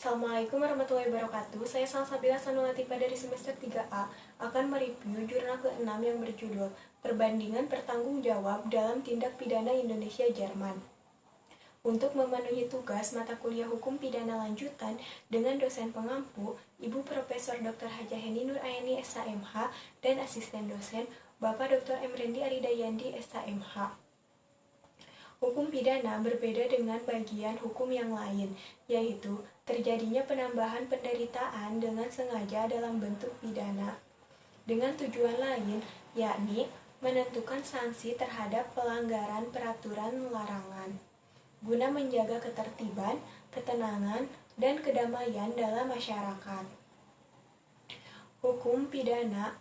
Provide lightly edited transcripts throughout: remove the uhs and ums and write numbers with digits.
Assalamualaikum warahmatullahi wabarakatuh. Saya Salsabila Sanulatifa dari semester 3A akan mereview jurnal ke-6 yang berjudul Perbandingan Pertanggungjawab dalam Tindak Pidana Indonesia Jerman. Untuk memenuhi tugas mata kuliah Hukum Pidana Lanjutan dengan dosen pengampu, Ibu Profesor Dr. Hajah Heni Nur Aini SHMH dan asisten dosen Bapak Dr. M. Rendi Aridayandi SHMH. Hukum pidana berbeda dengan bagian hukum yang lain, yaitu terjadinya penambahan penderitaan dengan sengaja dalam bentuk pidana, dengan tujuan lain, yakni menentukan sanksi terhadap pelanggaran peraturan larangan, guna menjaga ketertiban, ketenangan, dan kedamaian dalam masyarakat. Hukum pidana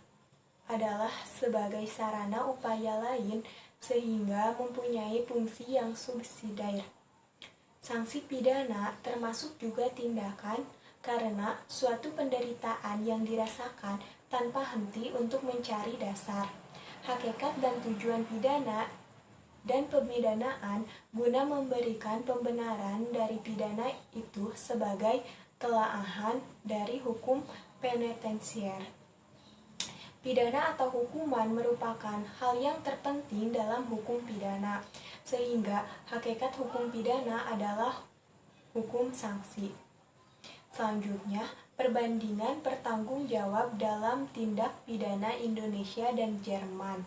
adalah sebagai sarana upaya lain sehingga mempunyai fungsi yang subsidiar. Sanksi pidana termasuk juga tindakan karena suatu penderitaan yang dirasakan tanpa henti untuk mencari dasar, hakikat dan tujuan pidana dan pemidanaan guna memberikan pembenaran dari pidana itu sebagai telaahan dari hukum penitensier. Pidana atau hukuman merupakan hal yang terpenting dalam hukum pidana, sehingga hakikat hukum pidana adalah hukum sanksi. Selanjutnya, perbandingan pertanggungjawab dalam tindak pidana Indonesia dan Jerman.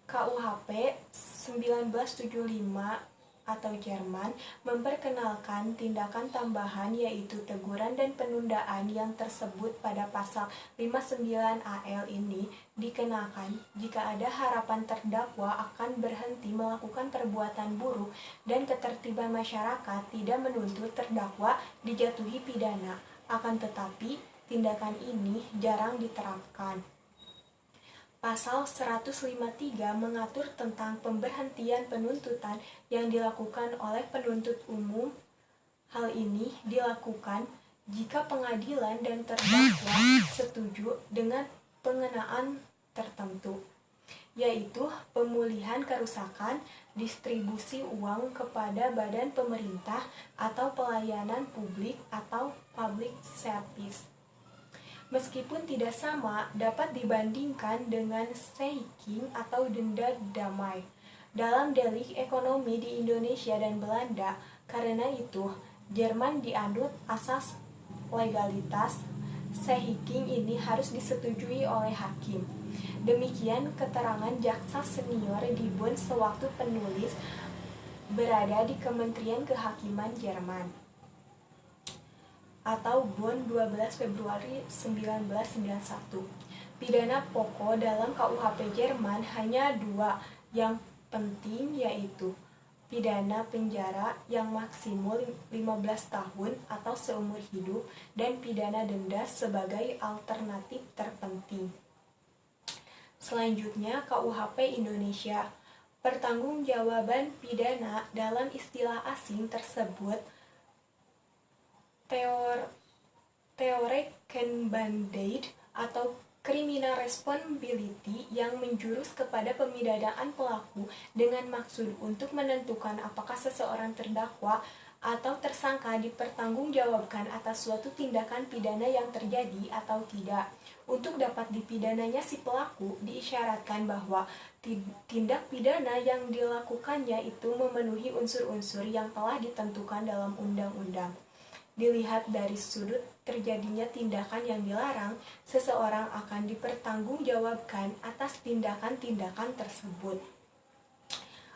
KUHP 1975 atau Jerman memperkenalkan tindakan tambahan yaitu teguran dan penundaan yang tersebut pada pasal 59 AL ini dikenakan jika ada harapan terdakwa akan berhenti melakukan perbuatan buruk dan ketertiban masyarakat tidak menuntut terdakwa dijatuhi pidana. Akan tetapi, tindakan ini jarang diterapkan. Pasal 153 mengatur tentang pemberhentian penuntutan yang dilakukan oleh penuntut umum. Hal ini dilakukan jika pengadilan dan terdakwa setuju dengan pengenaan tertentu, yaitu pemulihan kerusakan, distribusi uang kepada badan pemerintah atau pelayanan publik atau public service. Meskipun tidak sama, dapat dibandingkan dengan seiking atau denda damai dalam delik ekonomi di Indonesia dan Belanda. Karena itu, Jerman dianut asas legalitas. Seiking ini harus disetujui oleh hakim. Demikian keterangan jaksa senior di Bonn sewaktu penulis berada di Kementerian Kehakiman Jerman, atau Bonn 12 Februari 1991. Pidana pokok dalam KUHP Jerman hanya dua yang penting, yaitu pidana penjara yang maksimum 15 tahun atau seumur hidup dan pidana denda sebagai alternatif terpenting. Selanjutnya, KUHP Indonesia. Pertanggungjawaban pidana dalam istilah asing tersebut Teorekenbandheid atau criminal responsibility yang menjurus kepada pemidanaan pelaku dengan maksud untuk menentukan apakah seseorang terdakwa atau tersangka dipertanggungjawabkan atas suatu tindakan pidana yang terjadi atau tidak. Untuk dapat dipidananya si pelaku, diisyaratkan bahwa tindak pidana yang dilakukannya itu memenuhi unsur-unsur yang telah ditentukan dalam undang-undang. Dilihat dari sudut terjadinya tindakan yang dilarang, seseorang akan dipertanggungjawabkan atas tindakan-tindakan tersebut.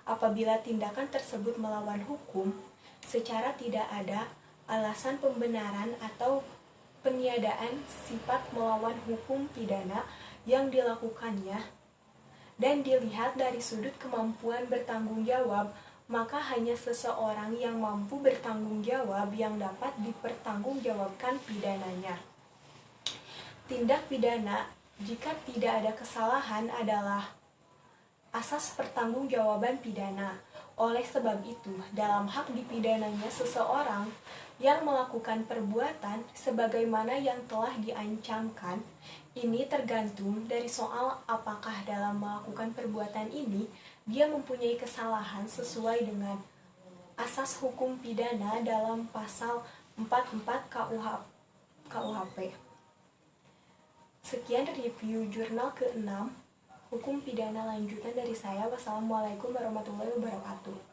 Apabila tindakan tersebut melawan hukum, secara tidak ada alasan pembenaran atau peniadaan sifat melawan hukum pidana yang dilakukannya, dan dilihat dari sudut kemampuan bertanggung jawab, maka hanya seseorang yang mampu bertanggung jawab yang dapat dipertanggungjawabkan pidananya. Tindak pidana jika tidak ada kesalahan adalah asas pertanggungjawaban pidana. Oleh sebab itu, dalam hak dipidananya seseorang yang melakukan perbuatan sebagaimana yang telah diancamkan, ini tergantung dari soal apakah dalam melakukan perbuatan ini dia mempunyai kesalahan sesuai dengan asas hukum pidana dalam pasal 44 KUHP. Sekian review jurnal ke-6 Hukum Pidana Lanjutan dari saya. Wassalamualaikum warahmatullahi wabarakatuh.